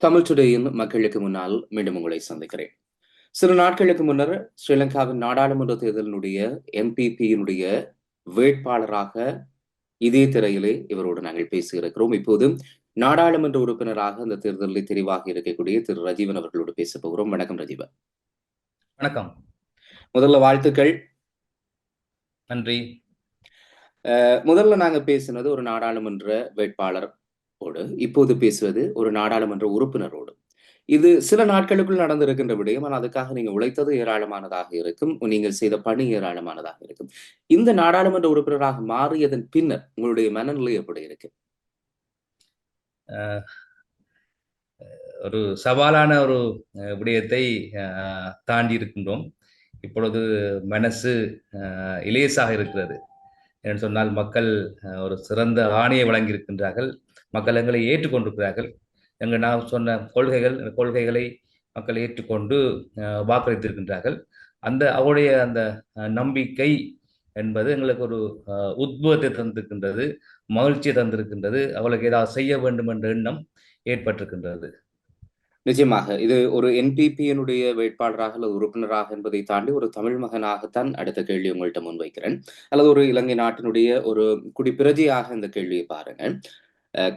தமிழ் டுடேயின் மக்களுக்கு முன்னால் மீண்டும் உங்களை சந்திக்கிறேன். சில நாட்களுக்கு முன்னர் ஸ்ரீலங்காவின் நாடாளுமன்ற தேர்தலினுடைய என்பிபியினுடைய வேட்பாளராக இதே திரையிலே இவரோடு நாங்கள் பேசியிருக்கிறோம். இப்போது நாடாளுமன்ற உறுப்பினராக இந்த தேர்தலில் தெரிவாகி இருக்கக்கூடிய திரு ரஜீவன் அவர்களோடு பேச போகிறோம். வணக்கம் ரஜீவன். வணக்கம். முதல்ல வாழ்த்துக்கள். நன்றி. முதல்ல நாங்க பேசினது ஒரு நாடாளுமன்ற வேட்பாளர் இப்போது பேசுவது ஒரு நாடாளுமன்ற உறுப்பினரோடு. இது சில நாட்களுக்குள் நடந்திருக்கின்ற விடயம். ஆனால் அதுக்காக நீங்க உழைத்தது ஏராளமானதாக இருக்கும், நீங்கள் செய்த பணி ஏராளமானதாக இருக்கும். இந்த நாடாளுமன்ற உறுப்பினராக மாறியதன் பின்னர் உங்களுடைய மனநிலை எப்படி இருக்கு? ஒரு சவாலான ஒரு விடயத்தை தாண்டி இருக்கின்றோம். இப்பொழுது மனசு இலேசாக இருக்கிறது. என்று சொன்னால் மக்கள் ஒரு சிறந்த ஆணையை வழங்கியிருக்கின்றார்கள். மக்கள் எங்களை ஏற்றுக்கொண்டிருக்கிறார்கள். நான் சொன்ன கொள்கைகளை மக்கள் ஏற்றுக்கொண்டு வாக்களித்திருக்கின்றார்கள். அவருடைய அந்த நம்பிக்கை என்பது எங்களுக்கு ஒரு உத்வேகத்தை தந்திருக்கின்றது, மகிழ்ச்சியை தந்திருக்கின்றது. அவளுக்கு ஏதாவது செய்ய வேண்டும் என்ற எண்ணம் ஏற்பட்டிருக்கின்றது. நிச்சயமாக இது ஒரு என்பிபியினுடைய வேட்பாளராக அல்லது உறுப்பினராக என்பதை தாண்டி ஒரு தமிழ் மகனாகத்தான் அடுத்த கேள்வி உங்கள்கிட்ட முன்வைக்கிறேன். அல்லது ஒரு இலங்கை நாட்டினுடைய ஒரு குடிப்பிரஜையாக இந்த கேள்வியை பாருங்க.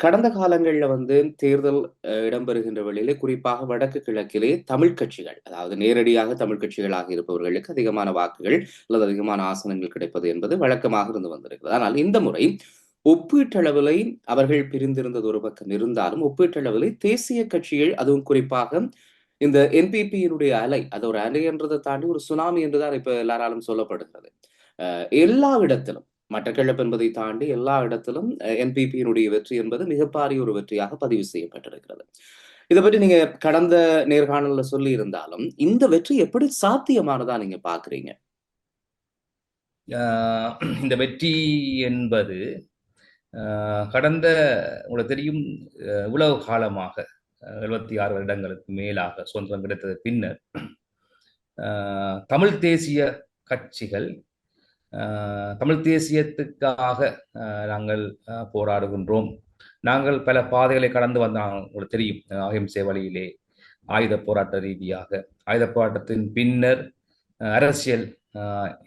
கடந்த காலங்களில் தேர்தல் இடம்பெறுகின்ற வழியிலே குறிப்பாக வடக்கு கிழக்கிலே தமிழ் கட்சிகள், அதாவது நேரடியாக தமிழ் கட்சிகளாக இருப்பவர்களுக்கு அதிகமான வாக்குகள் அல்லது அதிகமான ஆசனங்கள் கிடைப்பது என்பது வழக்கமாக இருந்து வந்திருக்கிறது. ஆனால் இந்த முறை ஒப்பீட்டளவிலை அவர்கள் பிரிந்திருந்தது ஒரு பக்கம் இருந்தாலும் ஒப்பீட்டளவிலை தேசிய கட்சிகள், அதுவும் குறிப்பாக இந்த என்பிபியினுடைய அலை, அது ஒரு அலை என்றதை தாண்டி ஒரு சுனாமி என்றுதான் இப்ப எல்லாராலும் சொல்லப்படுகிறது. எல்லா இடத்திலும் மட்டக்களப்பு என்பதை தாண்டி எல்லா இடத்திலும் என்பிபியினுடைய வெற்றி என்பது மிகப்பாரிய ஒரு வெற்றியாக பதிவு செய்யப்பட்டிருக்கிறது. இதை பற்றி நீங்க கடந்த நேர்காணல்ல சொல்லி இருந்தாலும் இந்த வெற்றி எப்படி சாத்தியமானதா நீங்க பாக்குறீங்க? இந்த வெற்றி என்பது கடந்த உங்களுக்கு தெரியும், இவ்வளவு காலமாக 76 வருடங்களுக்கு மேலாக சுதந்திரம் கிடைத்தது பின்னர் தமிழ் தேசிய கட்சிகள் தமிழ் தேசியத்துக்காக நாங்கள் போராடுகின்றோம். நாங்கள் பல பாதைகளை கடந்து வந்தாங்க. உங்களுக்கு தெரியும், அகிம்சை வழியிலே ஆயுத போராட்ட ரீதியாக, ஆயுத போராட்டத்தின் பின்னர் அரசியல்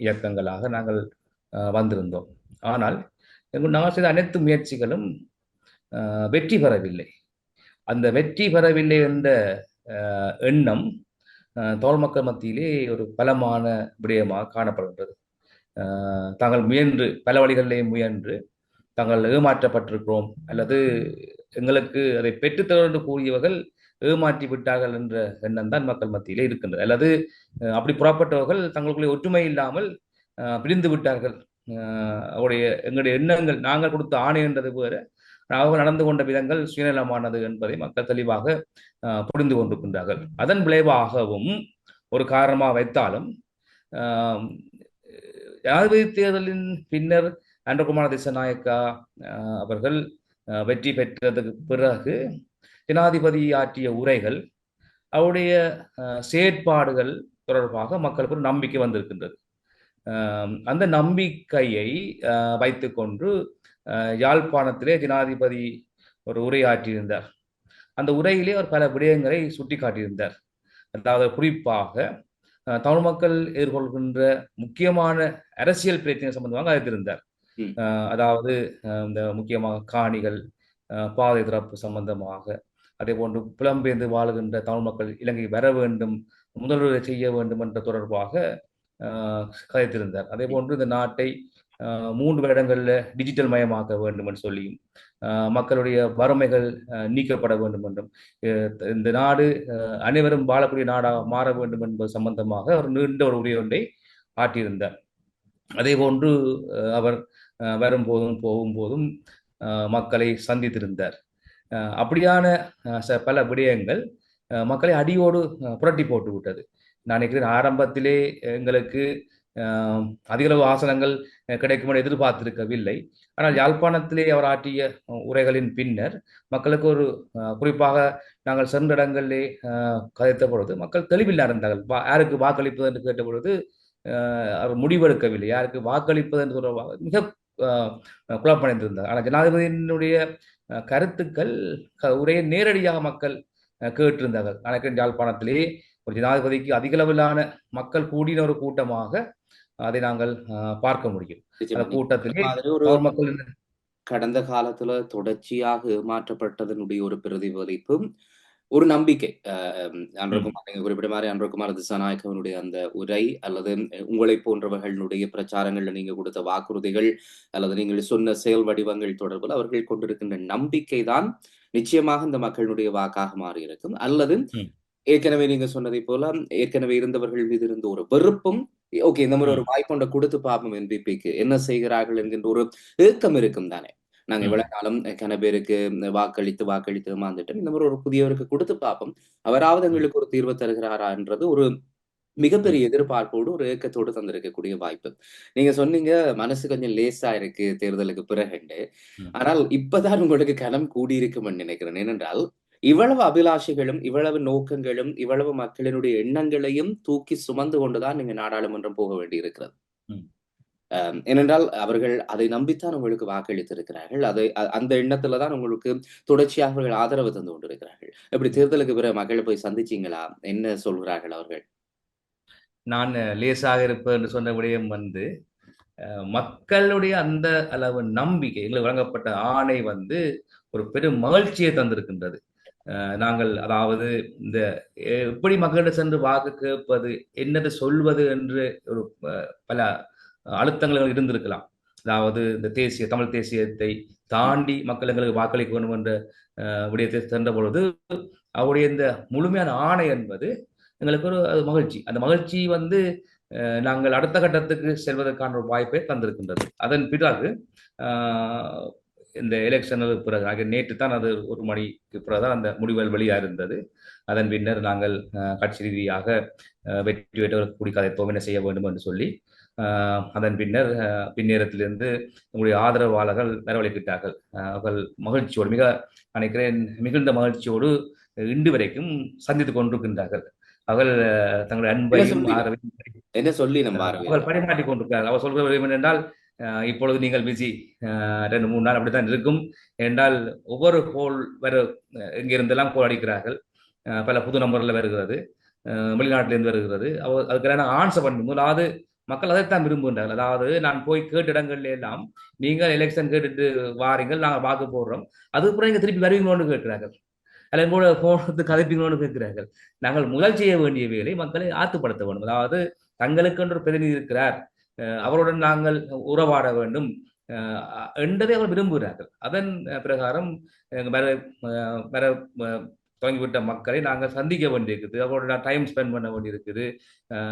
இயக்கங்களாக நாங்கள் வந்திருந்தோம். ஆனால் நாங்கள் செய்த அனைத்து முயற்சிகளும் வெற்றி பெறவில்லை. அந்த வெற்றி பெறவில்லை என்ற எண்ணம் தமிழ் மக்கள் மத்தியிலே ஒரு பலமான விடயமாக காணப்படுகின்றது. தாங்கள் முயன்று பல வழிகளிலே முயன்று தாங்கள் ஏமாற்றப்பட்டிருக்கிறோம், அல்லது எங்களுக்கு அதை பெற்றுத்தர என்று கூறியவர்கள் ஏமாற்றி விட்டார்கள் என்ற எண்ணம் தான் மக்கள் மத்தியிலே இருக்கின்றது. அல்லது அப்படி புறப்பட்டவர்கள் தங்களுக்குள்ளே ஒற்றுமை இல்லாமல் பிரிந்து விட்டார்கள். எங்களுடைய எண்ணங்கள், நாங்கள் கொடுத்த ஆணை என்றது வேறு, அவர்கள் நடந்து கொண்ட விதங்கள் சுயநலமானது என்பதை மக்கள் தெளிவாக புரிந்து கொண்டிருக்கின்றார்கள். அதன் விளைவாகவும் ஒரு காரணமாக வைத்தாலும் ஜனாதிபதி தேர்தலின் பின்னர் அன்றகுமார திசாநாயக்கா அவர்கள் வெற்றி பெற்றதுக்கு பிறகு ஜனாதிபதி ஆற்றிய உரைகள், அவருடைய செயற்பாடுகள் தொடர்பாக மக்களுக்கு ஒரு நம்பிக்கை வந்திருக்கின்றது. அந்த நம்பிக்கையை வைத்துக்கொண்டு யாழ்ப்பாணத்திலே ஜனாதிபதி ஒரு உரையாற்றியிருந்தார். அந்த உரையிலே அவர் பல விடயங்களை சுட்டி காட்டியிருந்தார். அதாவது குறிப்பாக தமிழ் மக்கள் எதிர்கொள்கின்ற முக்கியமான அரசியல் பிரச்சனை சம்பந்தமாக அறிந்திருந்தார். அதாவது இந்த முக்கியமாக காணிகள், பாதை திறப்பு சம்பந்தமாக, அதே போன்று புலம்பெயர்ந்து வாழுகின்ற தமிழ் மக்கள் இலங்கை வர வேண்டும், முதல்வரை செய்ய வேண்டும் என்ற தொடர்பாக கதைத்திருந்தார். அதே போன்று இந்த நாட்டை 3 வருடங்களில் டிஜிட்டல் மயமாக்க வேண்டும் என்று சொல்லியும், மக்களுடைய வறுமைகள் நீக்கப்பட வேண்டும் என்றும், இந்த நாடு அனைவரும் வாழக்கூடிய நாடாக மாற வேண்டும் என்பது சம்பந்தமாக அவர் நீண்ட ஒரு உரை ஒன்றை ஆற்றியிருந்தார். அதே போன்று அவர் வரும்போதும் போகும்போதும் மக்களை சந்தித்திருந்தார். அப்படியான பல விடயங்கள் மக்களை அடியோடு புரட்டி போட்டு விட்டது. நான் நினைக்கிறேன், ஆரம்பத்திலே எங்களுக்கு அதிகளவு ஆசனங்கள் கிடைக்கும் என எதிர்பார்த்திருக்கவில்லை. ஆனால் யாழ்ப்பாணத்திலே அவர் ஆற்றிய உரைகளின் பின்னர் மக்களுக்கு ஒரு குறிப்பாக நாங்கள் சென்ற இடங்களிலே கதைத்த பொழுது மக்கள் தெளிவில் இருந்தார்கள். யாருக்கு வாக்களிப்பது என்று கேட்ட பொழுது அவர் முடிவெடுக்கவில்லை. யாருக்கு வாக்களிப்பது என்று தொடர்பாக மிக குழப்பமடைந்திருந்தார். ஆனால் ஜனாதிபதியினுடைய கருத்துக்கள் உரையை நேரடியாக மக்கள் கேட்டிருந்தார்கள். எனக்கு யாழ்ப்பாணத்திலே ஒரு ஜனாதிபதிக்கு அதிகளவிலான மக்கள் கூடின ஒரு கூட்டமாக அதை நாங்கள் பார்க்க முடியும். அந்த நிச்சயமா. நீங்க சொன்ன கூட்டத்திலே மாதிரி ஒரு தமிழ் மக்கள் கடந்த காலத்துல தொடர்ச்சியாக ஏமாற்றப்பட்டதனுடைய ஒரு பிரதிபலிப்பு, ஒரு நம்பிக்கை. ம், அன்றகுமார் நீங்க குறிப்பிட்ட மாரி அன்றகுமார் திசாநாயக்கவனுடைய அந்த உரை அல்லது உங்களைப் போன்றவர்களுடைய பிரச்சாரங்கள்ல நீங்க குடுத்த வாக்குறுதிகள், அல்லது நீங்கள் சொன்ன செயல் வடிவங்கள் தொடர்புல அவர்கள் கொண்டிருக்கின்ற நம்பிக்கை தான் நிச்சயமாக இந்த மக்களுடைய வாக்காக மாறியிருக்கும். அல்லது ம், ஏற்கனவே நீங்க சொன்னதைப் போல, ஏற்கனவே இருந்தவர்கள் மீது இருந்த ஒரு வெறுப்பும், ஓகே இந்த முறை ஒரு ம், வாய்ப்பு குடுத்து பார்ப்போம் என்பிபிக்கு. என்ன செய்கிறார்கள் என்கின்ற ஒரு ஏக்கம் இருக்கும் தானே! நாங்க ம், இவ்வளவு காலம் எத்தன பேருக்கு வாக்களித்து, வாக்களித்து ஏமாந்துட்டோம். இந்த முறை ஒரு புதியவருக்கு குடுத்து பார்ப்போம். அவராவது ம், எங்களுக்கு ஒரு தீர்வு தருகிறாரான்றது ஒரு ம், மிகப்பெரிய எதிர்பார்ப்போடு, ஒரு ஏக்கத்தோடு தந்திருக்கக்கூடிய வாய்ப்பு. நீங்க சொன்னீங்க, மனசு கொஞ்சம் லேசா இருக்கு தேர்தலுக்கு பிறகுண்டு. ம், ஆனால் இப்பதான் உங்களுக்கு கனம் கூடியிருக்கும்ன்னு நினைக்கிறேன். ஏனென்றால், இவ்வளவு அபிலாஷைகளும், இவ்வளவு நோக்கங்களும், இவ்வளவு மக்களினுடைய எண்ணங்களையும் தூக்கி சுமந்து கொண்டு தான் நீங்க நாடாளுமன்றம் போக வேண்டியிருக்கிறது. ம். ஏனென்றால் அவர்கள் அதை நம்பித்தான் உங்களுக்கு வாக்களித்திருக்கிறார்கள். அதை அந்த எண்ணத்துல தான் உங்களுக்கு தொடர்ச்சியாக அவர்கள் ஆதரவு தந்து கொண்டிருக்கிறார்கள். எப்படி தேர்தலுக்கு பிறகு மக்களை போய் சந்திச்சீங்களா? என்ன சொல்கிறார்கள் அவர்கள்? நான் லேசாக இருப்பேன் என்று சொன்ன விடயம் மக்களுடைய அந்த அளவு நம்பிக்கை எங்களுக்கு வழங்கப்பட்ட ஆணை ஒரு பெரும் மகிழ்ச்சியை தந்திருக்கின்றது. நாங்கள் அதாவது இந்த எப்படி மக்களிடம் சென்று வாக்கு கேட்பது, என்னது சொல்வது என்று ஒரு பல அழுத்தங்கள் இருந்திருக்கலாம். அதாவது இந்த தமிழ் தேசியத்தை தாண்டி மக்கள் எங்களுக்கு வாக்களிக்க வேண்டும் என்ற விடயத்தை சென்ற பொழுது அவருடைய இந்த முழுமையான ஆணை என்பது எங்களுக்கு ஒரு அது மகிழ்ச்சி. அந்த மகிழ்ச்சி நாங்கள் அடுத்த கட்டத்துக்கு செல்வதற்கான ஒரு வாய்ப்பை தந்திருக்கின்றது. அதன் பிறகு இந்த எலெக்ஷனுக்கு பிறகு நேற்று தான் அது 1 மணிக்கு பிறகுதான் அந்த முடிவுகள் வெளியாக இருந்தது. அதன் பின்னர் நாங்கள் கட்சி ரீதியாக வெற்றி பெற்றவர்களுக்கு கூடி கதைத்தோம் என்ன செய்ய வேண்டும் என்று சொல்லி அதன் பின்னர் பின்னேரத்திலிருந்து உங்களுடைய ஆதரவாளர்கள் வரவழைக்கிட்டார்கள். அவர்கள் மகிழ்ச்சியோடு நினைக்கிறேன் மிகுந்த மகிழ்ச்சியோடு இன்று வரைக்கும் சந்தித்துக் கொண்டிருக்கின்றார்கள். அவர்கள் தங்களுடைய என்ன அன்பையும் சொல்லி ஆதரவையும் என்ன சொல்லி நம்ம அவர்கள் ஆரம்பிக்கலாம்? பரிமாற்றிக் கொண்டிருக்கிறார்கள். அவர் சொல்வது என்னென்றால் இப்பொழுது நீங்கள் பிஸி 2-3 நாள் அப்படித்தான் இருக்கும் என்றால் ஒவ்வொரு கோல் வர இங்கிருந்தெல்லாம் கோல் அடிக்கிறார்கள். பல புது நம்பர்ல வருகிறது, வெளிநாட்டிலிருந்து வருகிறது. அதுக்கான ஆன்சர் பண்ணி முதலாவது மக்கள் அதைத்தான் விரும்புகின்றார்கள். அதாவது நான் போய் கேட்ட இடங்கள்ல எல்லாம் நீங்கள் எலெக்ஷன் கேட்டுட்டு வாரீங்கள், நாங்கள் வாக்கு போடுறோம், அதுக்கப்புறம் நீங்க திருப்பி வருவீங்களோன்னு கேட்கிறார்கள். அல்லது கூட போனது கதைப்பீங்களோன்னு கேட்கிறார்கள். நாங்கள் முதல் செய்ய வேண்டிய வேலை மக்களை ஆத்துப்படுத்த வேண்டும். அதாவது தங்களுக்கு என்று ஒரு பிரதிநிதி இருக்கிறார், அவருடன் நாங்கள் உறவாட வேண்டும் என்றதை அவர் விரும்புகிறார்கள். அதன் பிரகாரம் வேற வேற தொடங்கிவிட்ட மக்களை நாங்கள் சந்திக்க வேண்டியிருக்குது, அவரோட டைம் ஸ்பெண்ட் பண்ண வேண்டியிருக்குது.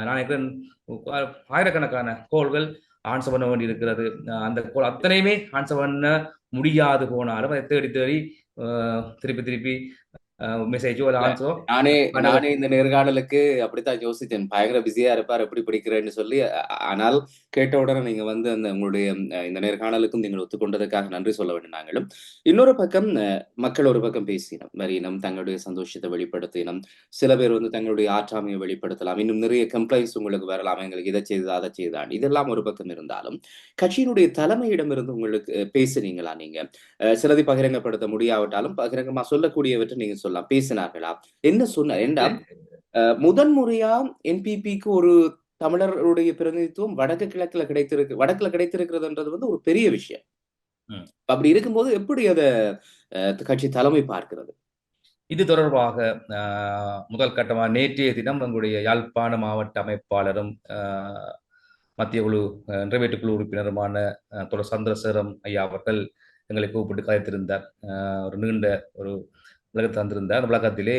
நான் ஆயிரக்கணக்கான கோள்கள் ஆன்சர் பண்ண வேண்டியிருக்கிறது. அந்த கோல் அத்தனையுமே ஆன்சர் பண்ண முடியாது போனாலும் அதை தேடி தேடி திருப்பி திருப்பி மெசேஜோ இல்ல. ஆன்சரோ நானே அனுவ நானே இந்த நேர்காணலுக்கு அப்படித்தான் யோசித்தேன். பயங்கர பிஸியா இருப்பார், எப்படி பிடிக்கிறேன்னு சொல்லி. ஆனால் கேட்ட உடனே நீங்க அந்த உங்களுடைய இந்த நேர்காணலுக்கும் நீங்கள் ஒத்துக்கொண்டதற்காக நன்றி சொல்ல வேண்டும் நாங்களும். இன்னொரு பக்கம் மக்கள் ஒரு பக்கம் பேசினோம், வரினம் தங்களுடைய சந்தோஷத்தை வெளிப்படுத்தினோம். சில பேர் தங்களுடைய ஆற்றாமையை வெளிப்படுத்தலாம். இன்னும் நிறைய கம்ப்ளைண்ட்ஸ் உங்களுக்கு வரலாம், எங்களுக்கு இதை செய்தா அதை செய்தான். இதெல்லாம் ஒரு பக்கம் இருந்தாலும் கட்சியினுடைய தலைமையிடமிருந்து உங்களுக்கு பேசுனீங்களா நீங்க? சிலதை பகிரங்கப்படுத்த முடியாவிட்டாலும் பகிரங்கமா சொல்லக்கூடியவற்றை நீங்க சொல்லலாம். பேசினார்களா? என்ன சொன்னார்? ஏன்டா முதன் முறையா என்பிபிக்கு ஒரு தமிழருடைய பிரதிநிதித்துவம் வடக்குல கிடைத்திருக்கிறதுன்றது ஒரு பெரிய விஷயம். ம். அப்படி இருக்கும்போது எப்படி அத கட்சி தலைமை பார்க்கிறது? இது தொடர்பாக முதல் கட்டமாக நேற்றைய தினம் எங்களுடைய யாழ்ப்பாண மாவட்ட அமைப்பாளரும் மத்திய குழு நிறைவேற்று குழு உறுப்பினருமான தொடர் சந்திரசேகரம் ஐயா அவர்கள் எங்களை கூப்பிட்டு கதைத்திருந்தார். ஒரு நீண்ட ஒரு விளக்கத்தை தந்திருந்தார். அந்த விளக்கத்திலே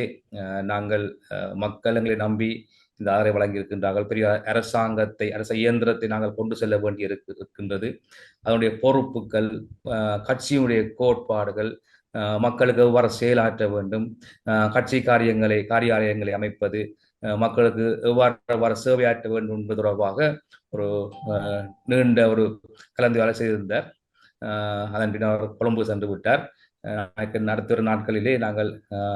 நாங்கள் மக்கள் எங்களை நம்பி இந்த ஆதரவை வழங்கியிருக்கின்றார்கள். பெரிய அரச இயந்திரத்தை நாங்கள் கொண்டு செல்ல வேண்டி இருக்கின்றது. அதனுடைய பொறுப்புகள், கட்சியினுடைய கோட்பாடுகள், மக்களுக்கு எவ்வாறு செயலாற்ற வேண்டும், கட்சி காரியாலயங்களை அமைப்பது, மக்களுக்கு எவ்வாறு சேவையாற்ற வேண்டும் என்பது தொடர்பாக ஒரு நீண்ட ஒரு கலந்துரையாடல் செய்திருந்தார். அதன் பின்னர் கொழும்பு சென்று விட்டார். அடுத்த நாட்களிலே நாங்கள்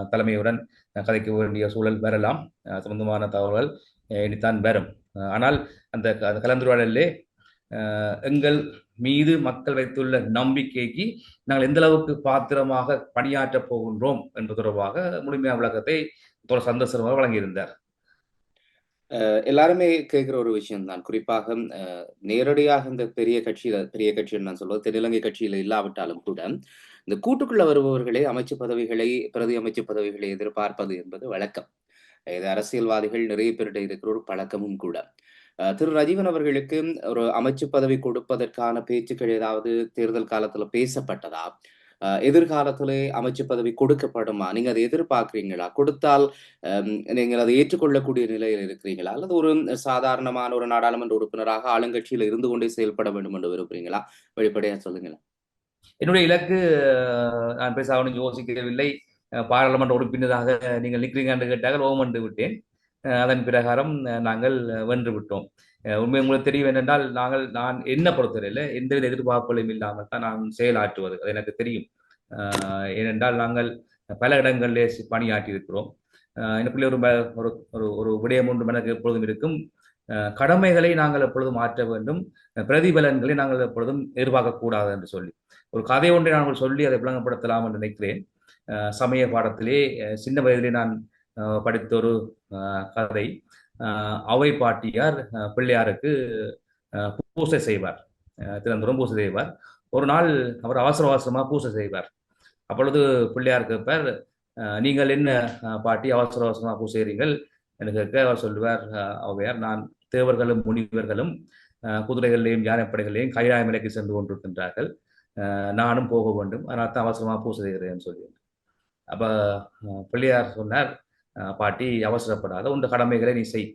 தலைமையுடன் கதைக்க வேண்டிய சூழல் வரலாம். சம்பந்தமான தகவல்கள் இனித்தான் வரும். ஆனால் அந்த கலந்துரையாடலிலே எங்கள் மீது மக்கள் வைத்துள்ள நம்பிக்கைக்கு நாங்கள் எந்த அளவுக்கு பாத்திரமாக பணியாற்றப் போகின்றோம் என்பது தொடர்பாக முழுமையான விளக்கத்தை சந்தோஷமாக வழங்கியிருந்தார். எல்லாருமே கேட்கிற ஒரு விஷயம் தான். குறிப்பாக நேரடியாக இந்த பெரிய கட்சின்னு நான் சொல்வது தென்னிலங்கை கட்சியில இல்லாவிட்டாலும் கூட, இந்த கூட்டுக்குள்ள வருபவர்களே அமைச்சு பதவிகளை, பிரதி அமைச்சு பதவிகளை எதிர்பார்ப்பது என்பது வழக்கம். இது அரசியல்வாதிகள் நிறைய பேரிட இருக்கிற ஒரு பழக்கமும் கூட. திரு ரஜீவன் அவர்களுக்கு ஒரு அமைச்சு பதவி கொடுப்பதற்கான பேச்சுக்கள் ஏதாவது தேர்தல் காலத்துல பேசப்பட்டதா? எதிர்காலத்திலே அமைச்சு பதவி கொடுக்கப்படுமா? நீங்க அதை எதிர்பார்க்கிறீங்களா? கொடுத்தால் நீங்கள் அதை ஏற்றுக்கொள்ளக்கூடிய நிலையில் இருக்கிறீங்களா? அல்லது ஒரு சாதாரணமான ஒரு நாடாளுமன்ற உறுப்பினராக ஆளுங்கட்சியில இருந்து கொண்டே செயல்பட வேண்டும் என்று விரும்புறீங்களா? வெளிப்படையா சொல்லுங்களேன். என்னுடைய இலக்கு நான் பேசாமல் யோசிக்கவில்லை. பாராளுமன்ற உறுப்பினராக நீங்கள் நிற்கிறீங்க என்று கேட்டார்கள், ஓம் என்று விட்டேன். அதன் பிரகாரம் நாங்கள் வென்று விட்டோம். உண்மை உங்களுக்கு தெரியும் என்னென்றால் நான் என்ன பொறுத்தவரையில் எந்தவித எதிர்பார்ப்புகளும் இல்லாமல் தான் நான் செயலாற்றுவது, அது எனக்கு தெரியும். ஏனென்றால் நாங்கள் பல இடங்களிலே பணியாற்றி இருக்கிறோம். எனக்குள்ளே ஒரு ஒரு விடயம் ஒன்று எனக்கு எப்பொழுதும் இருக்கும். கடமைகளை நாங்கள் எப்பொழுதும் மாற்ற வேண்டும், பிரதிபலன்களை நாங்கள் எப்பொழுதும் எதிர்பார்க்கக்கூடாது என்று சொல்லி ஒரு கதை ஒன்றை நாங்கள் சொல்லி அதை விளங்கப்படுத்தலாம் என்று நினைக்கிறேன். சமய பாடத்திலே சின்ன வயதிலே நான் படித்த ஒரு கதை. அவை பாட்டியார் பிள்ளையாருக்கு பூசை செய்வார், தினந்தோறும் பூசை செய்வார். ஒரு நாள் அவர் அவசரமாக பூசை செய்வார். அப்பொழுது பிள்ளையார் கேட்பார், நீங்கள் என்ன பாட்டி அவசரமாக பூசை செய்கிறீர்கள் என்று கேட்க அவர் சொல்லுவார், அவையார், நான் தேவர்களும் முனிவர்களும் குதிரைகளிலேயும் யானைப்படைகளையும் கைலாய மலைக்கு சென்று கொண்டிருக்கின்றார்கள், நானும் போக வேண்டும், அதனால தான் அவசரமாக பூசை செய்கிறேன் சொல்லி. அப்போ பிள்ளையார் சொன்னார், பாட்டி அவசரப்படாத, உன் கடமைகளை நீ செய்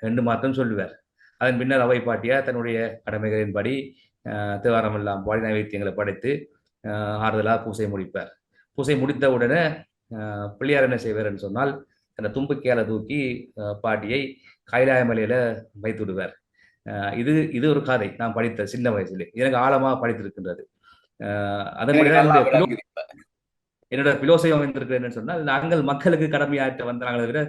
என்று மாத்திரம் சொல்லுவார். அதன் பின்னர் அவை பாட்டியார் தன்னுடைய கடமைகளின்படி தேவாரம் எல்லாம் பாடி நைவேத்தியங்களை படைத்து ஆறுதலாக பூசை முடிப்பார். பூசை முடித்த உடனே பிள்ளையார் என்ன செய்வார் என்று சொன்னால், அந்த தும்பிக்கையால தூக்கி பாட்டியை கைலாய மலையில வைத்து விடுவார். இது ஒரு கதை நான் படித்த சின்ன வயசுல எனக்கு ஆழமாக படித்திருக்கின்றது. அதன்படி என்னோட பிலோசபி அமைந்திருக்கு என்னன்னு சொன்னால், நாங்கள் மக்களுக்கு கடமையாற்ற வந்தாங்களே தவிர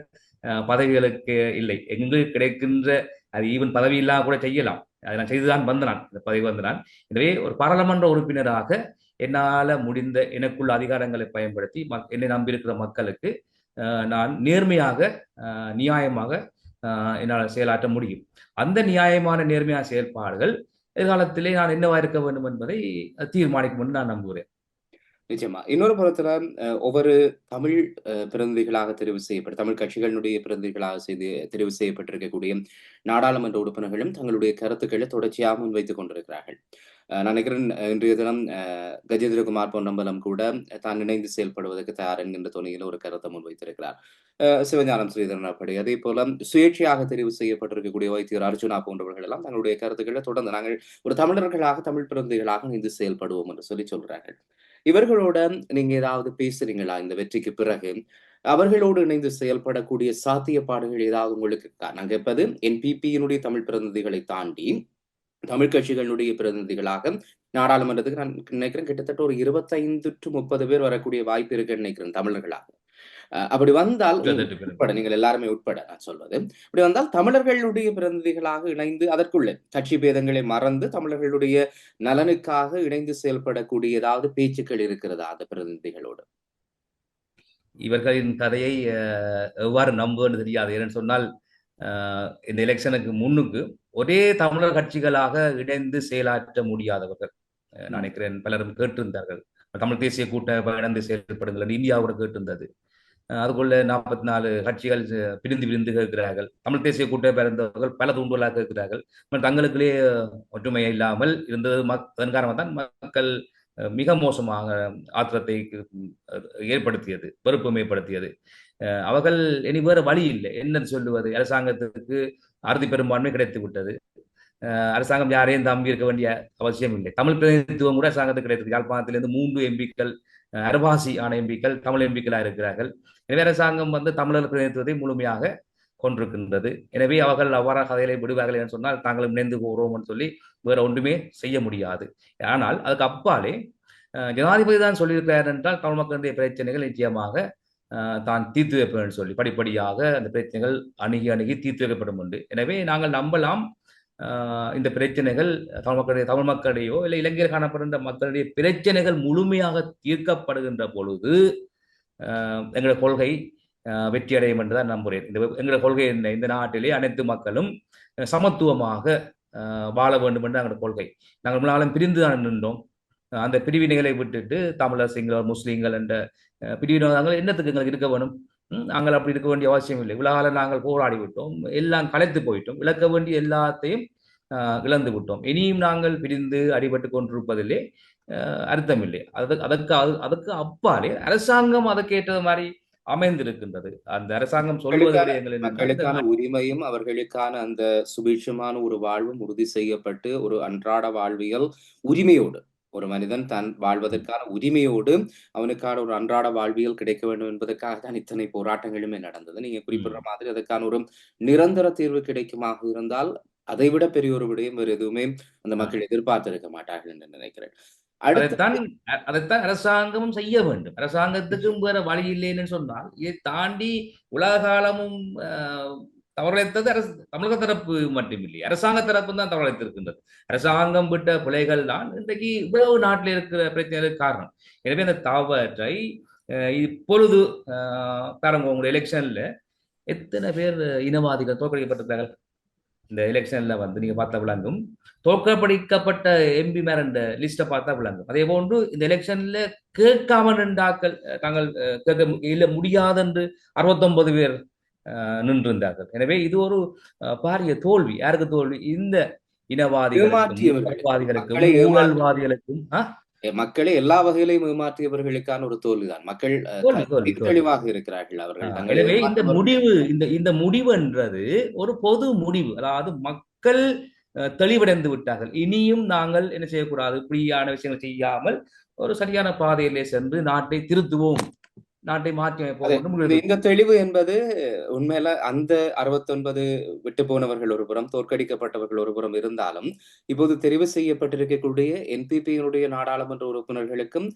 பதவிகளுக்கு இல்லை. எங்களுக்கு கிடைக்கின்ற அது ஈவன் பதவி இல்லாம கூட செய்யலாம், அதை நான் செய்துதான் வந்தனான், இந்த பதவி வந்தனான். எனவே ஒரு பாராளுமன்ற உறுப்பினராக என்னால் முடிந்த எனக்குள்ள அதிகாரங்களை பயன்படுத்தி என்னை நம்பியிருக்கிற மக்களுக்கு நான் நேர்மையாக நியாயமாக என்னால் செயலாற்ற முடியும். அந்த நியாயமான நேர்மையான செயல்பாடுகள் எதிர்காலத்திலே நான் என்னவா இருக்க வேண்டும் என்பதை தீர்மானிக்கும் என்று நான் நம்புகிறேன். நிச்சயமா. இன்னொரு புறத்துல ஒவ்வொரு தமிழ் பிரதிநிதிகளாக தெரிவு செய்யப்பட்ட தமிழ் கட்சிகளுடைய பிரதிநிதிகளாக தெரிவு செய்யப்பட்டிருக்கக்கூடிய நாடாளுமன்ற உறுப்பினர்களும் தங்களுடைய கருத்துக்களை தொடர்ச்சியாக முன்வைத்துக் கொண்டிருக்கிறார்கள். நான் நினைக்கிறேன் இன்றைய தினம் கஜேந்திரகுமார் பொன்னம்பலம் கூட தான் இணைந்து செயல்படுவதற்கு தயார் என்கின்ற துணையில் ஒரு கருத்தை முன்வைத்திருக்கிறார். சிவஞானம் ஸ்ரீதரன் அப்படி. அதே போல சுயேட்சையாக தெரிவு செய்யப்பட்டிருக்கக்கூடிய வைத்தியர் அர்ஜுனா போன்றவர்கள் எல்லாம் தங்களுடைய கருத்துக்களை தொடர்ந்து நாங்கள் ஒரு தமிழர்களாக தமிழ் பிரதிநிதிகளாக இணைந்து செயல்படுவோம் என்று சொல்லி சொல்றார்கள். இவர்களோட நீங்க ஏதாவது பேசுறீங்களா இந்த வெற்றிக்கு பிறகு? அவர்களோடு இணைந்து செயல்படக்கூடிய சாத்தியப்பாடுகள் ஏதாவது உங்களுக்கு இருக்கா? நான் கேட்பது என்பிபியினுடைய தமிழ் பிரதிநிதிகளை தாண்டி தமிழ் கட்சிகளுடைய பிரதிநிதிகளாக நாடாளுமன்றத்துக்கு நான் நினைக்கிறேன் கிட்டத்தட்ட ஒரு 25 to 30 பேர் வரக்கூடிய வாய்ப்பு இருக்குன்னு நினைக்கிறேன் தமிழர்களாக. அப்படி வந்தால் உட்பட நீங்கள் எல்லாருமே உட்பட நான் சொல்வது, அப்படி வந்தால் தமிழர்களுடைய பிரதிநிதிகளாக இணைந்து அதற்குள்ள கட்சி பேதங்களை மறந்து தமிழர்களுடைய நலனுக்காக இணைந்து செயல்படக்கூடிய ஏதாவது பேச்சுக்கள் இருக்கிறதா அந்த பிரதிநிதிகளோடு? இவர்களின் கதையை எவ்வாறு நம்புவது தெரியாது. ஏன்னு சொன்னால், இந்த எலெக்ஷனுக்கு முன்னுக்கு ஒரே தமிழர் கட்சிகளாக இணைந்து செயலாற்ற முடியாதவர்கள் நான் நினைக்கிறேன் பலரும் கேட்டிருந்தார்கள். தமிழ் தேசிய கூட்டமைப்பு இணைந்து செயல்படுங்கள் இந்தியாவோட கேட்டிருந்தது. அதுக்குள்ள 44 கட்சிகள் பிரிந்து கேட்கிறார்கள். தமிழ் தேசிய கூட்டமைப்பு இருந்தவர்கள் பல தூண்டுதலாக கேட்கிறார்கள். தங்களுக்குள்ளே ஒற்றுமை இல்லாமல் இருந்தது. அதன் காரணமாக தான் மக்கள் மிக மோசமாக ஆத்திரத்தை ஏற்படுத்தியது, வெறுப்பும் ஏற்படுத்தியது. அவர்கள் இனி வேறு வழி இல்லை, என்ன சொல்லுவது? அரசாங்கத்துக்கு அறுதி பெரும்பான்மை கிடைத்து விட்டது. அரசாங்கம் யாரையும் தம்பி இருக்க வேண்டிய அவசியம் இல்லை. தமிழ் பிரதிநிதித்துவம் கூட அரசாங்கத்துக்கு கிடைத்தது. யாழ்ப்பாணத்திலிருந்து 3 எம்பிக்கள் அரபாசி ஆன எம்பிக்கள் தமிழ் எம்பிக்களாக இருக்கிறார்கள். எனவே அரசாங்கம் தமிழர் பிரதிநிதித்துவத்தை முழுமையாக கொண்டிருக்கின்றது. எனவே அவர்கள் அவ்வாறான கதைகளை விடுவார்கள் என்று சொன்னால் தாங்களும் இணைந்து போகிறோம் என்று சொல்லி வேற ஒன்றுமே செய்ய முடியாது. ஆனால் அதுக்கு அப்பாலே ஜனாதிபதி தான் சொல்லியிருக்கிறார் என்றால் தமிழ் மக்களுடைய பிரச்சனைகள் நிச்சயமாக தான் தீர்த்து வைப்பேன் சொல்லி படிப்படியாக அந்த பிரச்சனைகள் அணுகி தீர்த்து வைக்கப்படும் உண்டு. எனவே நாங்கள் நம்பலாம், இந்த பிரச்சனைகள் தமிழ் மக்களிடையோ இல்லை இலங்கையில் காணப்படுகின்ற மக்களுடைய பிரச்சனைகள் முழுமையாக தீர்க்கப்படுகின்ற பொழுது எங்களோட கொள்கை வெற்றி அடையும் என்றுதான் நம்புகிறேன். எங்களோட கொள்கை என்ன? இந்த நாட்டிலே அனைத்து மக்களும் சமத்துவமாக வாழ வேண்டும் என்று எங்களோட கொள்கை. நாங்கள் முன்னாலும் பிரிந்து தான் நின்றோம். அந்த பிரிவினைகளை விட்டுட்டு தமிழர், சிங்களர், முஸ்லீம்கள் என்ற பிரிவினர்கள் என்னத்துக்கு எங்களுக்கு இருக்க வேணும்? நாங்கள் அப்படி இருக்க வேண்டிய அவசியம் இல்லை. இவ்வளவு நாங்கள் போராடி விட்டோம், எல்லாம் கலைத்து போயிட்டோம், இழக்க வேண்டிய எல்லாத்தையும் இழந்து விட்டோம். இனியும் நாங்கள் பிரிந்து அடிபட்டு கொண்டிருப்பதிலே அர்த்தம் இல்லை. அதற்கு அப்பாலே அரசாங்கம் அதற்கேற்றது மாதிரி அமைந்திருக்கின்றது. அந்த அரசாங்கம் சொல்வது மக்களுக்கான உரிமையும் அவர்களுக்கான அந்த சுபீட்சமான ஒரு வாழ்வும் உறுதி செய்யப்பட்டு ஒரு அன்றாட வாழ்வியல் உரிமையோடு ஒரு மனிதன் தான் வாழ்வதற்கான உரிமையோடு அவனுக்கான ஒரு அன்றாட வாழ்வியல் கிடைக்க வேண்டும் என்பதற்காக தான் இத்தனை போராட்டங்களுமே நடந்தது. நீங்க குறிப்பிடுற மாதிரி அதற்கான ஒரு நிரந்தர தீர்வு கிடைக்குமாக இருந்தால் அதைவிட பெரிய ஒரு விடயம் வேறு எதுவுமே அந்த மக்கள் எதிர்பார்த்திருக்க மாட்டார்கள் என்று நினைக்கிறேன். அதைத்தான் அரசாங்கமும் செய்ய வேண்டும். அரசாங்கத்துக்கும் வேற வழி இல்லைன்னு சொன்னால் இதை தாண்டி உலக காலமும் தவறளித்தது தமிழக தரப்பு மட்டுமில்லை, அரசாங்க தரப்பு தான் தவறளித்திருக்கின்றது. அரசாங்கம் விட்ட பிழைகள் தான் இன்றைக்கு இவ்வளவு நாட்டில் இருக்கிற பிரச்சனைகளுக்கு காரணம். எனவே அந்த தவற்றை இப்பொழுது பாருங்க, உங்களுடைய எலெக்ஷன்ல எத்தனை பேர் இனவாதிகள் தோற்கடிக்கப்பட்டிருக்கார்கள். இந்த எலெக்ஷன்ல நீங்க பார்த்தா விளங்கும். தோற்கடிக்கப்பட்ட எம்பி மேரண்ட லிஸ்ட பார்த்தா விளங்கும். அதே போன்று இந்த எலெக்ஷன்ல கேட்காம நின்றாக்கள் தாங்கள் கேட்க இல்ல முடியாது என்று 69 பேர் நின்றிருந்தார்கள். எனவே இது ஒரு பாரிய தோல்வி. யாருக்கு தோல்வி? இந்த இனவாதிகளுக்கும் ஊழல்வாதிகளுக்கும் மக்களை எல்லா வகையிலையும் ஏமாற்றியவர்களுக்கான ஒரு தோல்விதான். மக்கள் தெளிவாக இருக்கிறார்கள் அவர்கள். எனவே இந்த முடிவு என்றது ஒரு பொது முடிவு. அதாவது மக்கள் தெளிவடைந்து விட்டார்கள். இனியும் நாங்கள் என்ன செய்யக்கூடாது, இப்படியான விஷயங்கள் செய்யாமல் ஒரு சரியான பாதையிலே சென்று நாட்டை திருத்துவோம், நாட்டை மாற்றி அமைப்போம். இந்த தெளிவு என்பது உண்மையில அந்த 69 விட்டு போனவர்கள் ஒருபுறம், தோற்கடிக்கப்பட்டவர்கள் ஒருபுறம் இருந்தாலும் இப்போது தெரிவு செய்யப்பட்டிருக்கக்கூடிய என்பிபியினுடைய நாடாளுமன்ற உறுப்பினர்களுக்கும்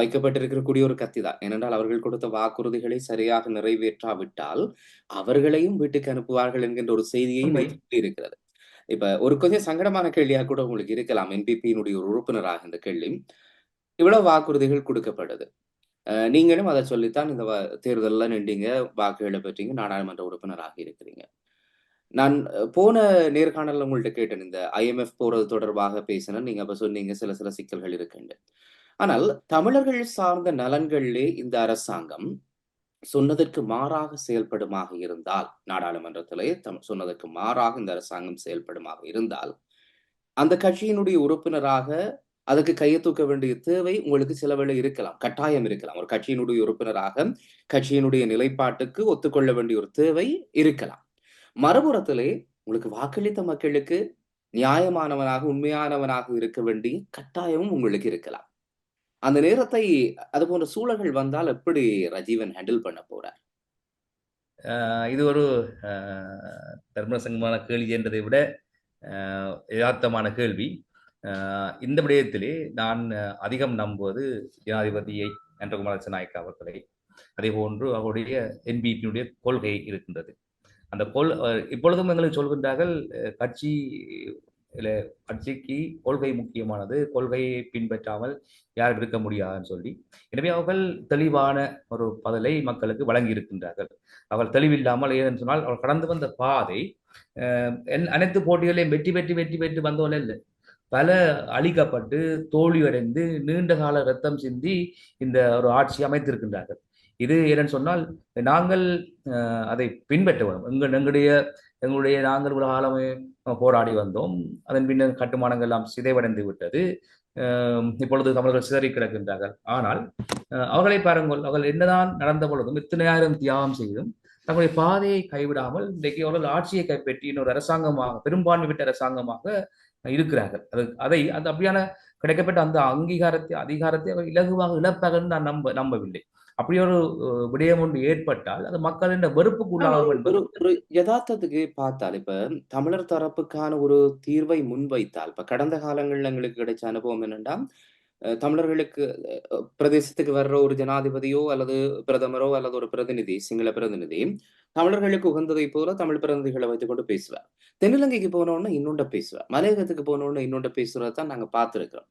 வைக்கப்பட்டிருக்கக்கூடிய ஒரு கத்தி தான். ஏனென்றால் அவர்கள் கொடுத்த வாக்குறுதிகளை சரியாக நிறைவேற்றாவிட்டால் அவர்களையும் வீட்டுக்கு அனுப்புவார்கள் என்கின்ற ஒரு செய்தியையும் இருக்கிறது. இப்ப ஒரு கொஞ்சம் சங்கடமான கேள்வியாக கூட உங்களுக்கு இருக்கலாம். என்பிபியினுடைய ஒரு உறுப்பினராக இந்த கேள்வி, இவ்வளவு வாக்குறுதிகள் கொடுக்கப்படுது, நீங்களும் அதை சொல்லித்தான் இந்த தேர்தல்ல நின்றீங்க, வாக்குகளை பெற்றீங்க, நாடாளுமன்ற உறுப்பினராக இருக்கிறீங்க. நான் போன நேர்காணல் உங்கள்கிட்ட கேட்டேன், இந்த IMF போறது தொடர்பாக பேசினேன். நீங்க அப்ப சொன்னீங்க சில சிக்கல்கள் இருக்குன்னு. ஆனால் தமிழர்கள் சார்ந்த நலன்களிலே இந்த அரசாங்கம் சொன்னதற்கு மாறாக செயல்படுமாக இருந்தால், நாடாளுமன்றத்திலே சொன்னதற்கு மாறாக இந்த அரசாங்கம் செயல்படுமாக இருந்தால், அந்த கட்சியினுடைய உறுப்பினராக அதுக்கு கையை தூக்க வேண்டிய தேவை உங்களுக்கு சில வேளை இருக்கலாம், கட்டாயம் இருக்கலாம். ஒரு கட்சியினுடைய உறுப்பினராக கட்சியினுடைய நிலைப்பாட்டுக்கு ஒத்துக்கொள்ள வேண்டிய ஒரு தேவை இருக்கலாம். மறுபுறத்திலே உங்களுக்கு வாக்களித்த மக்களுக்கு நியாயமானவனாக உண்மையானவனாக இருக்க வேண்டிய கட்டாயமும் உங்களுக்கு இருக்கலாம். அந்த நேரத்தை அது போன்ற சூழல்கள் வந்தால் எப்படி ரஜீவன் ஹேண்டில் பண்ண போறார்? இது ஒரு தர்மசங்கமான கேள்வி என்றதை விட யதார்த்தமான கேள்வி. இந்த விடயத்திலே நான் அதிகம் நம்புவது ஜனாதிபதியை அன்றகுமார திசாநாயக்கா அவர்களை. அதே போன்று அவருடைய என்பிபியினுடைய கொள்கை இருக்கின்றது. அந்த இப்பொழுதும் எங்களுக்கு சொல்கின்றார்கள், கட்சிக்கு கொள்கை முக்கியமானது, கொள்கையை பின்பற்றாமல் யாரும் இருக்க முடியாதுன்னு சொல்லி. எனவே அவர்கள் தெளிவான ஒரு பதிலை மக்களுக்கு வழங்கி இருக்கின்றார்கள். அவர்கள் தெளிவில்லாமல் ஏன்னு சொன்னால் அவர் கடந்து வந்த பாதை அனைத்து போட்டிகளையும் வெற்றி வந்தோம் இல்லை, பல அழிக்கப்பட்டு தோல்வியடைந்து நீண்ட கால ரத்தம் சிந்தி இந்த ஒரு ஆட்சி அமைத்திருக்கின்றார்கள். இது என்னன்னு சொன்னால் நாங்கள் அதை பின்பற்ற வேண்டும். எங்களுடைய நாங்கள் உலக ஆழமே போராடி வந்தோம். அதன் பின்னர் கட்டுமானங்கள் எல்லாம் சிதைவடைந்து விட்டது. இப்பொழுது தமிழர்கள் சிதறி கிடக்கின்றார்கள். ஆனால் அவர்களை பாருங்கள், அவர்கள் என்னதான் நடந்த பொழுதும் இத்தனை ஆயிரம் தியாகம் செய்தும் தங்களுடைய பாதையை கைவிடாமல் இன்றைக்கு அவர்கள் ஆட்சியை கைப்பற்றி இன்னொரு அரசாங்கமாக, பெரும்பான்மை விட்ட அரசாங்கமாக இருக்கிறார்கள். அது அப்படியான கிடைக்கப்பட்ட அந்த அதிகாரத்தை அவர் இலகுவாக இழப்பாக நான் நம்பவில்லை. அப்படி ஒரு விடயம் ஒன்று ஏற்பட்டால் அது மக்களின் வெறுப்புக்குள்ளாக ஒரு யதார்த்தத்துக்கு பார்த்தால், இப்ப தமிழர் தரப்புக்கான ஒரு தீர்வை முன்வைத்தால், இப்ப கடந்த காலங்கள்ல எங்களுக்கு கிடைச்ச அனுபவம் என்னன்னா, தமிழர்களுக்கு பிரதேசத்துக்கு வர்ற ஒரு ஜனாதிபதியோ அல்லது பிரதமரோ அல்லது ஒரு பிரதிநிதி, சிங்கள பிரதிநிதி தமிழர்களுக்கு உகந்ததை போல தமிழ் பிரதிநிதிகளை வைத்துக் கொண்டு பேசுவார். தென்னிலங்கைக்கு போனோம்னா இன்னொண்ட பேசுவார். மலையகத்துக்கு போனோம்னா இன்னொண்ட பேசுறதான் நாங்க பார்த்திருக்கிறோம்.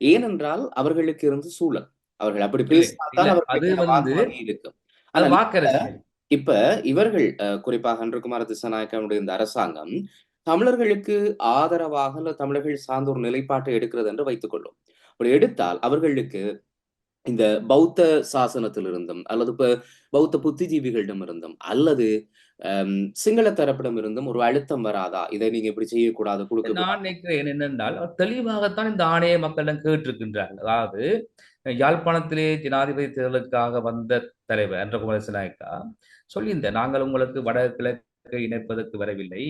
ஏனென்றால் அவர்களுக்கு இருந்த சூழல். அவர்கள் அப்படி இல்லை இல்ல பேசினால்தான் அது அவர்களுக்கான வந்து வாக்குவங்கி இருக்கும். அது ஆனால் வாக்கரசியல். இப்ப இவர்கள் குறிப்பாக அன்றுகுமார திசாநாயக்கனுடைய இந்த அரசாங்கம் தமிழர்களுக்கு ஆதரவாக அல்லது தமிழர்கள் சார்ந்த ஒரு நிலைப்பாட்டை எடுக்கிறது என்று வைத்துக் கொள்ளும். அப்படி எடுத்தால் அவர்களுக்கு இந்த பௌத்த சாசனத்திலிருந்தும் அல்லது பௌத்த புத்திஜீவிகளிடமிருந்தும் அல்லது சிங்கள தரப்பிடம் இருந்தும் ஒரு அழுத்தம் வராதா? இதை நீங்க இப்படி செய்யக்கூடாது, கொடுக்க நான் கூடாது. நினைக்கிறேன் என்னென்றால் அவர் தெளிவாகத்தான் இந்த ஆணையை மக்களிடம் கேட்டிருக்கின்றார்கள். அதாவது யாழ்ப்பாணத்திலே ஜனாதிபதி தேர்தலுக்காக வந்த தலைவர் அன்றகுமார திசாநாயக்கா சொல்லியிருந்தேன், நாங்கள் உங்களுக்கு வடகிழக்கு இணைப்பதற்கு வரவில்லை,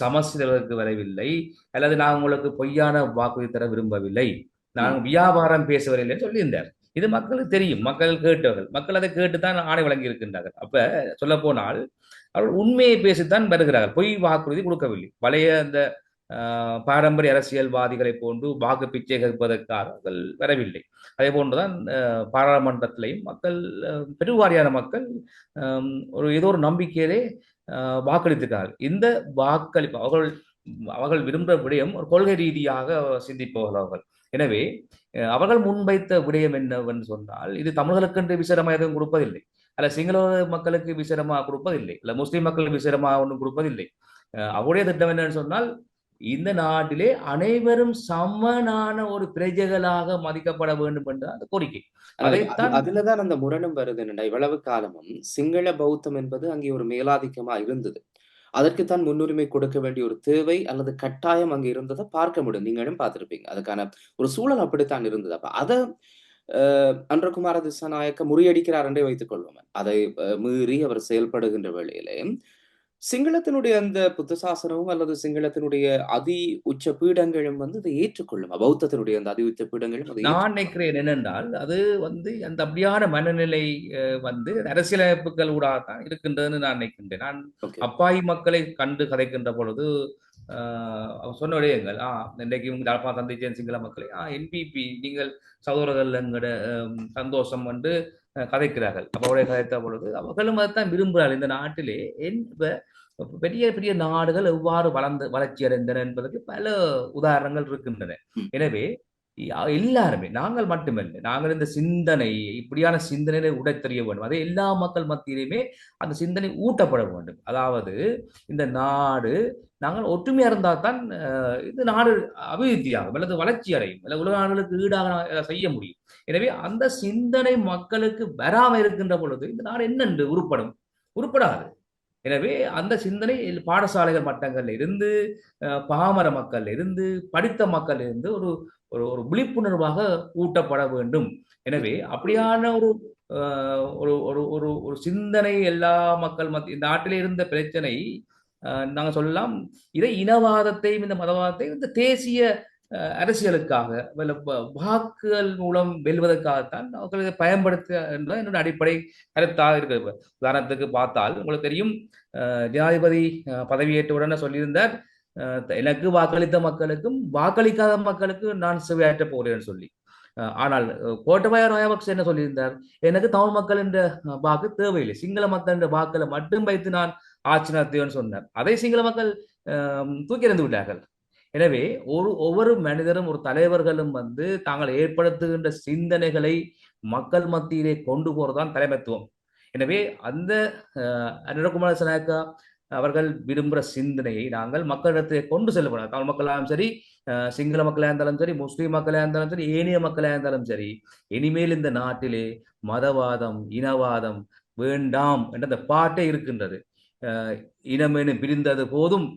சமஸ்கிருதத்துக்கு வரவில்லை, அல்லது நான் உங்களுக்கு பொய்யான வாக்குறுதி தர விரும்பவில்லை, நான் வியாபாரம் பேச வரவில்லை சொல்லியிருந்தார். இது மக்களுக்கு தெரியும், மக்கள் கேட்டவர்கள், மக்கள் அதை கேட்டுத்தான் ஆணை வழங்கி இருக்கின்றார்கள். அப்ப சொல்ல போனால் அவர்கள் உண்மையை பேசித்தான் வருகிறார்கள், பொய் வாக்குறுதி கொடுக்கவில்லை. பழைய அந்த பாரம்பரிய அரசியல்வாதிகளை போன்று வாக்கு பிச்சை கேட்பதற்காக அவர்கள் வரவில்லை. அதே போன்றுதான் பாராளுமன்றத்திலையும் மக்கள் பெருவாரியான மக்கள் ஏதோ ஒரு நம்பிக்கையிலே வாக்களித்திருக்கிறார்கள். இந்த வாக்களிப்பு அவர்கள் விரும்புகிற விடயம் ஒரு கொள்கை ரீதியாக சிந்திப்பவர்கள் அவர்கள். எனவே அவர்கள் முன்வைத்த விடயம் என்னவென்று சொன்னால், இது தமிழர்களுக்கென்று விசேடமாக எதுவும் கொடுப்பதில்லை, அல்ல சிங்கள மக்களுக்கு விசேடமாக கொடுப்பதில்லை, அல்ல முஸ்லிம் மக்களுக்கு விசேடமாக ஒன்றும் கொடுப்பதில்லை. அவருடைய திட்டம் என்னன்னு சொன்னால், இந்த நாட்டிலே அனைவரும் சமனான ஒரு பிரஜைகளாக மதிக்கப்பட வேண்டும் என்ற அந்த கோரிக்கை. அதுலதான் அந்த முரணும் வருது. என்னடா இவ்வளவு காலமும் சிங்கள பௌத்தம் என்பது அங்கே ஒரு மேலாதிக்கமா இருந்தது. அதற்குத்தான் முன்னுரிமை கொடுக்க வேண்டிய ஒரு தேவை அல்லது கட்டாயம் அங்கு இருந்ததை பார்க்க முடியும். நீங்களும் பார்த்திருப்பீங்க. அதுக்கான ஒரு சூழல் அப்படித்தான் இருந்தது. அப்ப அதை அன்றகுமார திசாநாயக்க முறியடிக்கிறார் என்றே வைத்துக் கொள்வோம். அதை மீறி அவர் செயல்படுகின்ற வேளையிலே சிங்களத்தினுடைய அந்த புத்த சாசனமும் அல்லது சிங்களத்தினுடைய அதி உச்ச பீடங்களும் இதை ஏற்றுக்கொள்ளும். பௌத்தத்தினுடைய அந்த அதி உச்ச பீடங்களும் நான் நினைக்கிறேன் என்னென்றால், அது அந்த அப்படியான மனநிலை அரசியலமைப்புகள் ஊடாகத்தான் இருக்கின்றதுன்னு நான் நினைக்கின்றேன். நான் அப்பாவி மக்களை கண்டு கதைக்கின்ற பொழுது சொன்ன விடயங்கள், இன்றைக்கு யாழ்ப்பாணம் தந்தை சிங்கள மக்களை என்பிபி நீங்கள் சகோதரர்கள் எங்கட சந்தோஷம் என்று கதைக்கிறார்கள். அப்ப அவருடைய கதைத்த பொழுது அவர்களும் அதைத்தான் விரும்புகிறார்கள். இந்த நாட்டிலே பெரிய பெரிய நாடுகள் எவ்வாறு வளர்ச்சி அடைந்தன என்பதற்கு பல உதாரணங்கள் இருக்கின்றன. எனவே எல்லாருமே, நாங்கள் மட்டுமல்ல, நாங்கள் இந்த சிந்தனை, இப்படியான சிந்தனையை உடைத்தெறிய வேண்டும். அதே எல்லா மக்கள் மத்தியிலுமே அந்த சிந்தனை ஊட்டப்பட வேண்டும். அதாவது இந்த நாடு நாங்கள் ஒற்றுமையா இருந்தால் தான் இந்த நாடு அபிவிருத்தியாகும் அல்லது வளர்ச்சி அடையும், அல்ல உலக நாடுகளுக்கு ஈடாக செய்ய முடியும். எனவே அந்த சிந்தனை மக்களுக்கு வராமல் இருக்கின்ற பொழுது இந்த நாடு என்னென்று உருப்படாது. எனவே அந்த சிந்தனை பாடசாலைகள் மட்டங்கள்ல இருந்து, பாமர மக்கள் இருந்து, படித்த மக்கள் இருந்து ஒரு ஒரு விழிப்புணர்வாக ஊட்டப்பட வேண்டும். எனவே அப்படியான ஒரு ஒரு சிந்தனை எல்லா மக்கள் இந்த நாட்டிலே இருந்த பிரச்சனை, நாங்க சொல்லலாம், இதை இனவாதத்தையும் இந்த மதவாதத்தையும் இந்த தேசிய அரசியலுக்காக வாக்குகள் மூலம் வெல்வதற்காகத்தான் அவர்கள் இதை பயன்படுத்த என்பது என்னோட அடிப்படை கருத்தாக இருக்கிறது. உதாரணத்துக்கு பார்த்தால் உங்களுக்கு தெரியும், ஜனாதிபதி பதவியேற்றவுடனே சொல்லியிருந்தார், எனக்கு வாக்களித்த மக்களுக்கும் வாக்களிக்காத மக்களுக்கு நான் சேவையாற்ற போகிறேன்னு சொல்லி. ஆனால் கோட்டபாய ராஜபக்ச என்ன சொல்லியிருந்தார், எனக்கு தமிழ் மக்கள் என்ற வாக்கு தேவையில்லை, சிங்கள மக்கள் என்ற வாக்களை மட்டும் வைத்து நான் ஆட்சி நடத்துவேன்னு சொன்னார். அதை சிங்கள மக்கள் தூக்கி எறிந்து விட்டார்கள். எனவே ஒவ்வொரு மனிதரும், ஒரு தலைவர்களும் தாங்கள் ஏற்படுத்துகின்ற சிந்தனைகளை மக்கள் மத்தியிலே கொண்டு போறதுதான் தலைமைத்துவம். எனவே அந்த அன்றகுமார திசாநாயக்கா அவர்கள் விரும்புகிற சிந்தனையை நாங்கள் மக்களிடத்தை கொண்டு செல்லப்படாது. தமிழ் மக்களாலும் சரி, சிங்கள மக்களாக இருந்தாலும் சரி, முஸ்லீம் மக்களாக இருந்தாலும் சரி, ஏனைய மக்களாக இருந்தாலும் சரி, இனிமேல் இந்த நாட்டிலே மதவாதம், இனவாதம் வேண்டாம் என்ற அந்த பாட்டே இருக்கின்றது. இனமேனும் பிரிந்தது போதும்,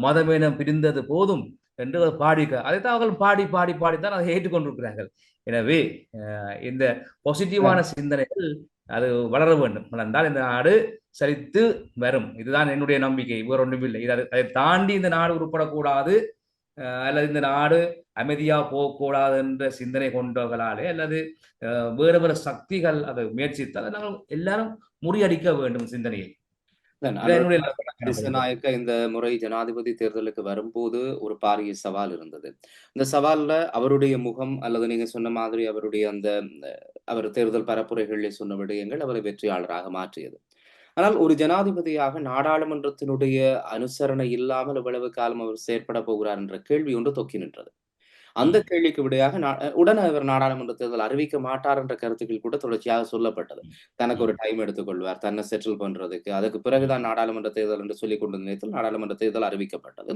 மதமேனம் பிரிந்தது போதும் என்று பாடிக்க, அதைத்தான் அவர்கள் பாடித்தான் அதை ஏற்றுக்கொண்டிருக்கிறார்கள். எனவே இந்த பாசிட்டிவான சிந்தனைகள் அது வளர வேண்டும். வளர்ந்தால் இந்த நாடு சரித்து வரும். இதுதான் என்னுடைய நம்பிக்கை, வேறு ஒன்றும் இல்லை. அதை தாண்டி இந்த நாடு உருப்படக்கூடாது அல்லது இந்த நாடு அமைதியா போகக்கூடாது என்ற சிந்தனை கொண்டவர்களாலே அல்லது வேறு வேறு சக்திகள் அதை முயற்சித்தால் நாங்கள் எல்லாரும் முறியடிக்க வேண்டும் சிந்தனையை. திசாநாயக்க இந்த முறை ஜனாதிபதி தேர்தலுக்கு வரும்போது ஒரு பாரிய சவால் இருந்தது. இந்த சவால்ல அவருடைய முகம் அல்லது நீங்க சொன்ன மாதிரி அவருடைய அந்த அவர் தேர்தல் பரப்புரைகளில் சொன்ன விடயங்கள் அவரை வெற்றியாளராக மாற்றியது. ஆனால் ஒரு ஜனாதிபதியாக நாடாளுமன்றத்தினுடைய அனுசரணை இல்லாமல் எவ்வளவு காலம் அவர் செயற்பட போகிறார் என்ற கேள்வி ஒன்று தொக்கி நின்றது. அந்த கேள்விக்கு விடையாக உடனே அவர் நாடாளுமன்ற தேர்தல் அறிவிக்க மாட்டார் என்ற கருத்துக்கள் கூட தொடர்ச்சியாக சொல்லப்பட்டது. தனக்கு ஒரு டைம் எடுத்துக்கொள்வார், தன்னை செட்டில் பண்றதுக்கு. அதுக்கு பிறகுதான் நாடாளுமன்ற தேர்தல் என்று சொல்லிக் கொண்ட நேரத்தில் நாடாளுமன்ற தேர்தல் அறிவிக்கப்பட்டது.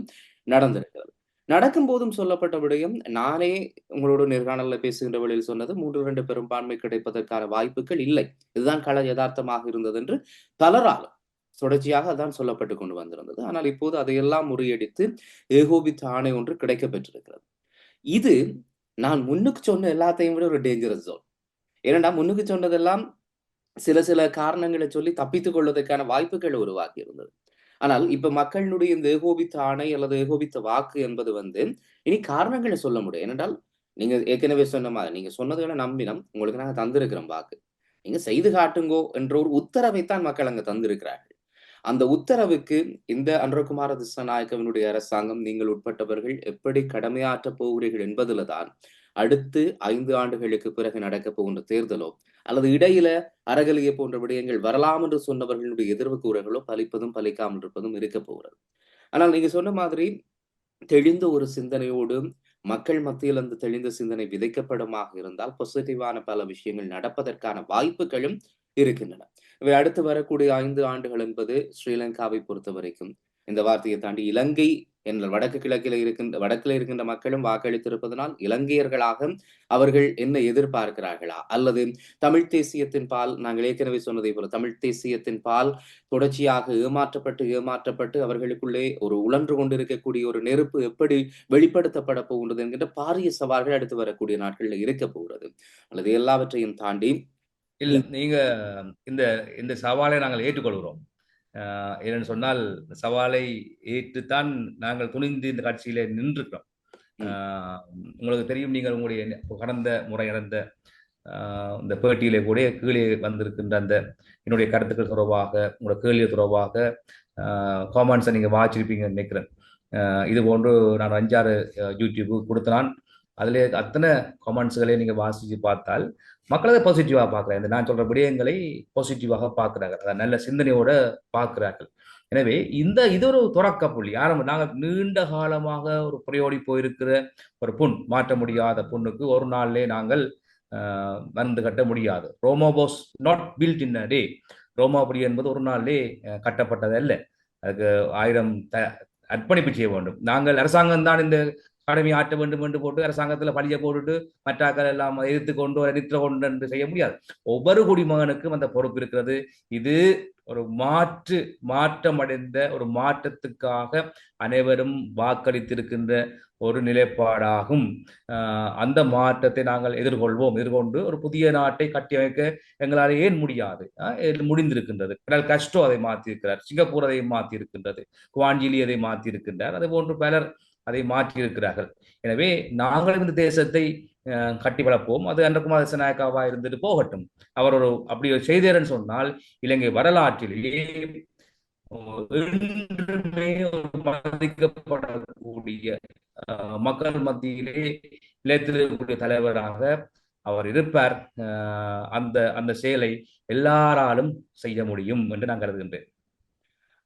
நடந்திருக்கிறது. நடக்கும் போதும் சொல்லப்பட்ட விடயம், நானே உங்களோட நேர்காணல்ல பேசுகின்ற வழியில் சொன்னது 3/2 பெரும்பான்மை கிடைப்பதற்கான வாய்ப்புகள் இல்லை. இதுதான் கள யதார்த்தமாக இருந்தது என்று பலராலும் தொடர்ச்சியாக அதான் சொல்லப்பட்டு கொண்டு வந்திருந்தது. ஆனால் இப்போது அதையெல்லாம் முறியடித்து ஏகோபித்த ஆணை ஒன்று கிடைக்கப் பெற்றிருக்கிறது. இது நான் முன்னுக்கு சொன்ன எல்லாத்தையும் விட ஒரு டேஞ்சரஸ் ஜோன். ஏனென்றா முன்னுக்கு சொன்னதெல்லாம் சில காரணங்களை சொல்லி தப்பித்துக் கொள்வதற்கான வாய்ப்புகளை உருவாக்கி இருந்தது. ஆனால் இப்ப மக்களினுடைய இந்த ஏகோபித்த ஆணை அல்லது ஏகோபித்த வாக்கு என்பது இனி காரணங்களை சொல்ல முடியும். ஏனென்றால் நீங்க ஏற்கனவே சொன்ன மாதிரி நீங்க சொன்னதுகளை நம்பினோம், உங்களுக்கு நாங்க தந்திருக்கிறோம் வாக்கு, நீங்க செய்து காட்டுங்கோ என்ற ஒரு உத்தரவைத்தான் மக்கள் அங்க தந்திருக்கிறார்கள். அந்த உத்தரவுக்கு இந்த அன்றகுமார திசாநாயக்கவினுடைய அரசாங்கம், நீங்கள் உட்பட்டவர்கள் எப்படி கடமையாற்றப் போகிறீர்கள் என்பதில் தான் அடுத்து 5 ஆண்டுகளுக்கு பிறகு நடக்கப் போகின்ற தேர்தலோ அல்லது இடையில அறகலிய போன்ற விடயங்கள் வரலாம் என்று சொன்னவர்களுடைய எதிர்வு கூறல்களோ பலிப்பதும் பலிக்காமல் இருப்பதும் இருக்க போகிறது. ஆனால் நீங்க சொன்ன மாதிரி தெளிந்த ஒரு சிந்தனையோடு மக்கள் மத்தியில் அந்த தெளிந்த சிந்தனை விதைக்கப்படுமாக இருந்தால் பாசிட்டிவான பல விஷயங்கள் நடப்பதற்கான வாய்ப்புகளும் இருக்கின்றன. இவை அடுத்து வரக்கூடிய 5 ஆண்டுகள் என்பது ஸ்ரீலங்காவை பொறுத்த வரைக்கும், இந்த வார்த்தையை தாண்டி இலங்கை என்ற வடக்கில் இருக்கின்ற மக்களும் வாக்களித்திருப்பதனால் இலங்கையர்களாக அவர்கள் என்ன எதிர்பார்க்கிறார்களா, அல்லது தமிழ் தேசியத்தின் பால் நாங்கள் ஏற்கனவே சொன்னதை போல தமிழ் தேசியத்தின் பால் தொடர்ச்சியாக ஏமாற்றப்பட்டு அவர்களுக்குள்ளே ஒரு உழன்று கொண்டிருக்கக்கூடிய ஒரு நெருப்பு எப்படி வெளிப்படுத்தப்பட போகின்றது என்கின்ற பாரிய சவால்கள் அடுத்து வரக்கூடிய நாட்களில் இருக்க போகிறது. அல்லது எல்லாவற்றையும் தாண்டி இல்ல, நீங்க இந்த இந்த சவாலை நாங்கள் ஏற்றுக்கொள்கிறோம். ஏனென்று சொன்னால் சவாலை ஏற்றுத்தான் நாங்கள் துணிந்து இந்த காட்சியில நின்றிருக்கிறோம். உங்களுக்கு தெரியும், நீங்கள் உங்களுடைய கடந்த முறை நடந்த இந்த பேட்டியிலே கூட கீழே வந்திருக்கின்ற அந்த என்னுடைய கருத்துக்கள் தொடர்பாக, உங்களோட கேள்வி தொடர்பாக காமெண்ட்ஸை நீங்க வாசிச்சிருப்பீங்கன்னு நினைக்கிறேன். இது போன்று நான் 5-6 யூடியூப் கொடுத்தான். அதிலே அத்தனை கமெண்ட்ஸ்களை நீங்க வாசிச்சு பார்த்தால் மக்கள் அதை பாசிட்டிவாக பார்க்குறாங்க. இந்த நான் சொல்ற விடயங்களை பாசிட்டிவாக பார்க்குறாங்க, அதை நல்ல சிந்தனையோட பார்க்கிறார்கள். எனவே இது ஒரு தொடக்க புள்ளி. நாங்கள் நீண்ட காலமாக ஒரு புரையோடி போயிருக்கிற ஒரு புண், மாற்ற முடியாத புண்ணுக்கு ஒரு நாளிலே நாங்கள் மருந்து கட்ட முடியாது. ரோமோபோஸ் நாட் பில்ட் இன் அ டே. ரோமாபுரி என்பது ஒரு நாளிலே கட்டப்பட்டது அல்ல. அதுக்கு 1000 அர்ப்பணிப்பு செய்ய வேண்டும். நாங்கள் அரசாங்கம் தான் இந்த கடமை ஆற்ற வேண்டும் என்று போட்டு அரசாங்கத்துல பழிய போட்டுட்டு மற்றாக்கள் எல்லாம் எதிர்த்து கொண்டு நிற்ற கொண்டு என்று செய்ய முடியாது. ஒவ்வொரு குடிமகனுக்கும் அந்த பொறுப்பு இருக்கிறது. இது ஒரு மாற்றம் அடைந்த ஒரு மாற்றத்துக்காக அனைவரும் வாக்களித்திருக்கின்ற ஒரு நிலைப்பாடாகும். அந்த மாற்றத்தை நாங்கள் எதிர்கொண்டு ஒரு புதிய நாட்டை கட்டியமைக்க எங்களால் ஏன் முடியாது? முடிந்திருக்கின்றது. கடல் கஷ்டோ அதை மாற்றியிருக்கிறார், சிங்கப்பூர் அதை மாற்றி இருக்கின்றது, குவாஞ்சிலி அதை மாற்றி இருக்கின்றார், அதே போன்று பலர் அதை மாற்றியிருக்கிறார்கள். எனவே நாங்கள் இந்த தேசத்தை கட்டி வளர்ப்போம். அது அன்றகுமார திசாநாயக்காவா இருந்துட்டு போகட்டும். அவர் அப்படி செய்தார்னு சொன்னால் இலங்கை வரலாற்றிலேயே என்றுமே மதிக்கப்படக்கூடிய மக்கள் மத்தியிலே நிலைத்திருக்கக்கூடிய தலைவராக அவர் இருப்பார். அந்த செயலை எல்லாராலும் செய்ய முடியும் என்று நான் கருதுகின்றேன்.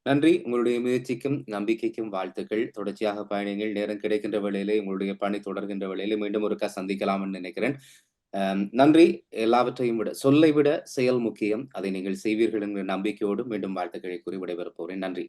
நன்றி. உங்களுடைய முயற்சிக்கும் நம்பிக்கைக்கும் வாழ்த்துக்கள். தொடர்ச்சியாக பயணிகள். நேரம் கிடைக்கின்ற வேளையிலே உங்களுடைய பணி தொடர்கின்ற வேளையிலே மீண்டும் ஒருக்கா சந்திக்கலாம் என்று நினைக்கிறேன். நன்றி. எல்லாவற்றையும் விட சொல்லை விட செயல் முக்கியம். அதை நீங்கள் செய்வீர்கள் என்ற நம்பிக்கையோடு மீண்டும் வாழ்த்துக்களை கூறி விடைபெறப் போகிறேன். நன்றி.